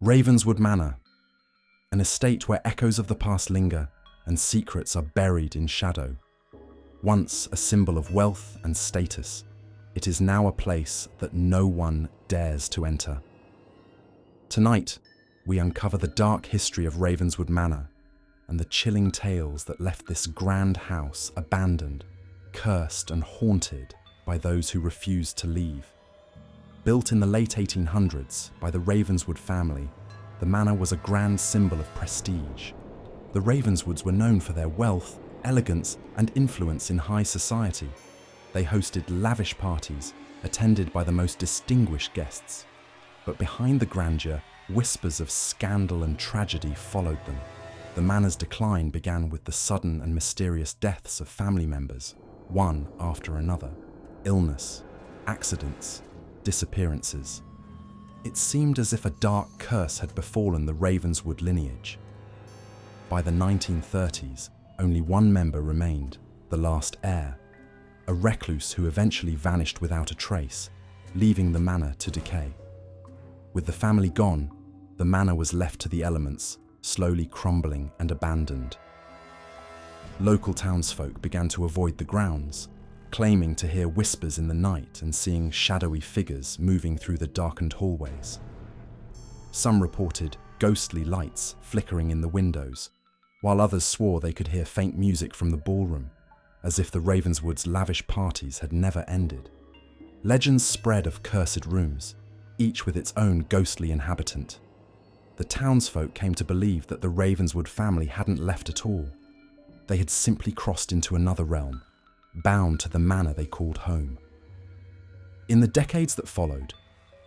Ravenswood Manor, an estate where echoes of the past linger and secrets are buried in shadow. Once a symbol of wealth and status, it is now a place that no one dares to enter. Tonight, we uncover the dark history of Ravenswood Manor and the chilling tales that left this grand house abandoned, cursed and haunted by those who refused to leave. Built in the late 1800s by the Ravenswood family, the manor was a grand symbol of prestige. The Ravenswoods were known for their wealth, elegance, and influence in high society. They hosted lavish parties, attended by the most distinguished guests. But behind the grandeur, whispers of scandal and tragedy followed them. The manor's decline began with the sudden and mysterious deaths of family members, one after another. Illness, accidents, disappearances. It seemed as if a dark curse had befallen the Ravenswood lineage. By the 1930s, only one member remained, the last heir, a recluse who eventually vanished without a trace, leaving the manor to decay. With the family gone, the manor was left to the elements, slowly crumbling and abandoned. Local townsfolk began to avoid the grounds, claiming to hear whispers in the night and seeing shadowy figures moving through the darkened hallways. Some reported ghostly lights flickering in the windows, while others swore they could hear faint music from the ballroom, as if the Ravenswoods' lavish parties had never ended. Legends spread of cursed rooms, each with its own ghostly inhabitant. The townsfolk came to believe that the Ravenswood family hadn't left at all. They had simply crossed into another realm, bound to the manor they called home. In the decades that followed,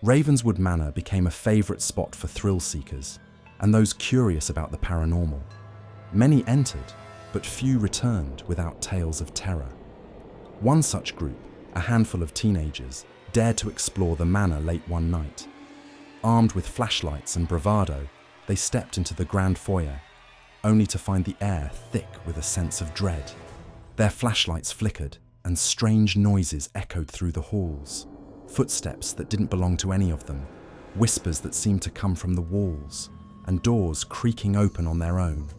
Ravenswood Manor became a favourite spot for thrill seekers and those curious about the paranormal. Many entered, but few returned without tales of terror. One such group, a handful of teenagers, dared to explore the manor late one night. Armed with flashlights and bravado, they stepped into the grand foyer, only to find the air thick with a sense of dread. Their flashlights flickered, and strange noises echoed through the halls. Footsteps that didn't belong to any of them, whispers that seemed to come from the walls, and doors creaking open on their own.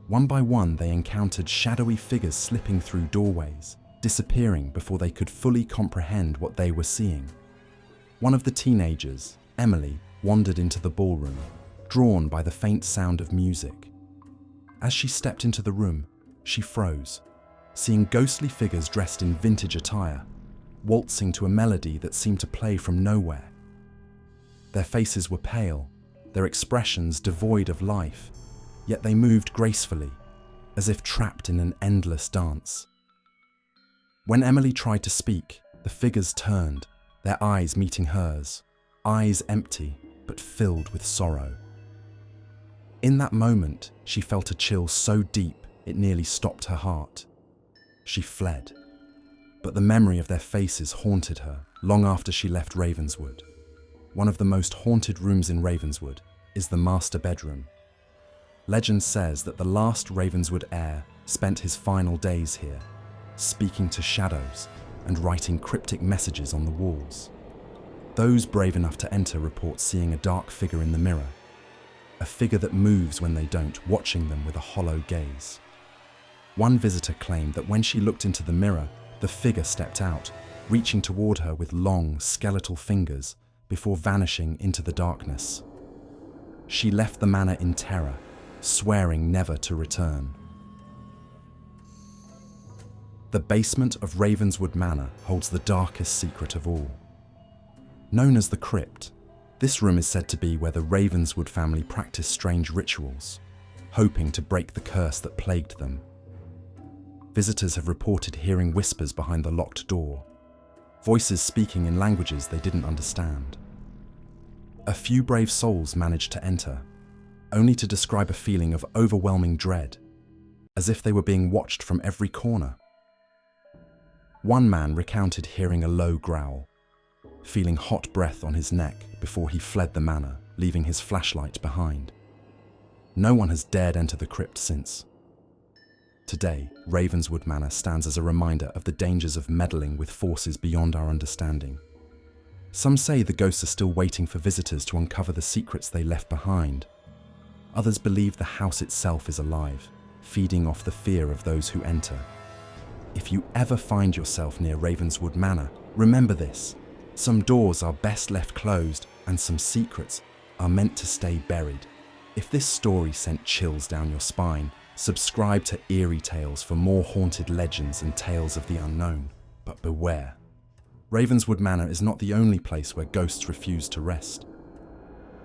One by one, they encountered shadowy figures slipping through doorways, disappearing before they could fully comprehend what they were seeing. One of the teenagers, Emily, wandered into the ballroom, drawn by the faint sound of music. As she stepped into the room, she froze, seeing ghostly figures dressed in vintage attire, waltzing to a melody that seemed to play from nowhere. Their faces were pale, their expressions devoid of life, yet they moved gracefully, as if trapped in an endless dance. When Emily tried to speak, the figures turned, their eyes meeting hers, eyes empty but filled with sorrow. In that moment, she felt a chill so deep it nearly stopped her heart. She fled, but the memory of their faces haunted her long after she left Ravenswood. One of the most haunted rooms in Ravenswood is the master bedroom. Legend says that the last Ravenswood heir spent his final days here, speaking to shadows and writing cryptic messages on the walls. Those brave enough to enter report seeing a dark figure in the mirror, a figure that moves when they don't, watching them with a hollow gaze. One visitor claimed that when she looked into the mirror, the figure stepped out, reaching toward her with long, skeletal fingers before vanishing into the darkness. She left the manor in terror, swearing never to return. The basement of Ravenswood Manor holds the darkest secret of all. Known as the Crypt, this room is said to be where the Ravenswood family practiced strange rituals, hoping to break the curse that plagued them. Visitors have reported hearing whispers behind the locked door, voices speaking in languages they didn't understand. A few brave souls managed to enter, only to describe a feeling of overwhelming dread, as if they were being watched from every corner. One man recounted hearing a low growl, feeling hot breath on his neck before he fled the manor, leaving his flashlight behind. No one has dared enter the crypt since. Today, Ravenswood Manor stands as a reminder of the dangers of meddling with forces beyond our understanding. Some say the ghosts are still waiting for visitors to uncover the secrets they left behind. Others believe the house itself is alive, feeding off the fear of those who enter. If you ever find yourself near Ravenswood Manor, remember this: some doors are best left closed, and some secrets are meant to stay buried. If this story sent chills down your spine, subscribe to Eerie Tales for more haunted legends and tales of the unknown. But beware. Ravenswood Manor is not the only place where ghosts refuse to rest.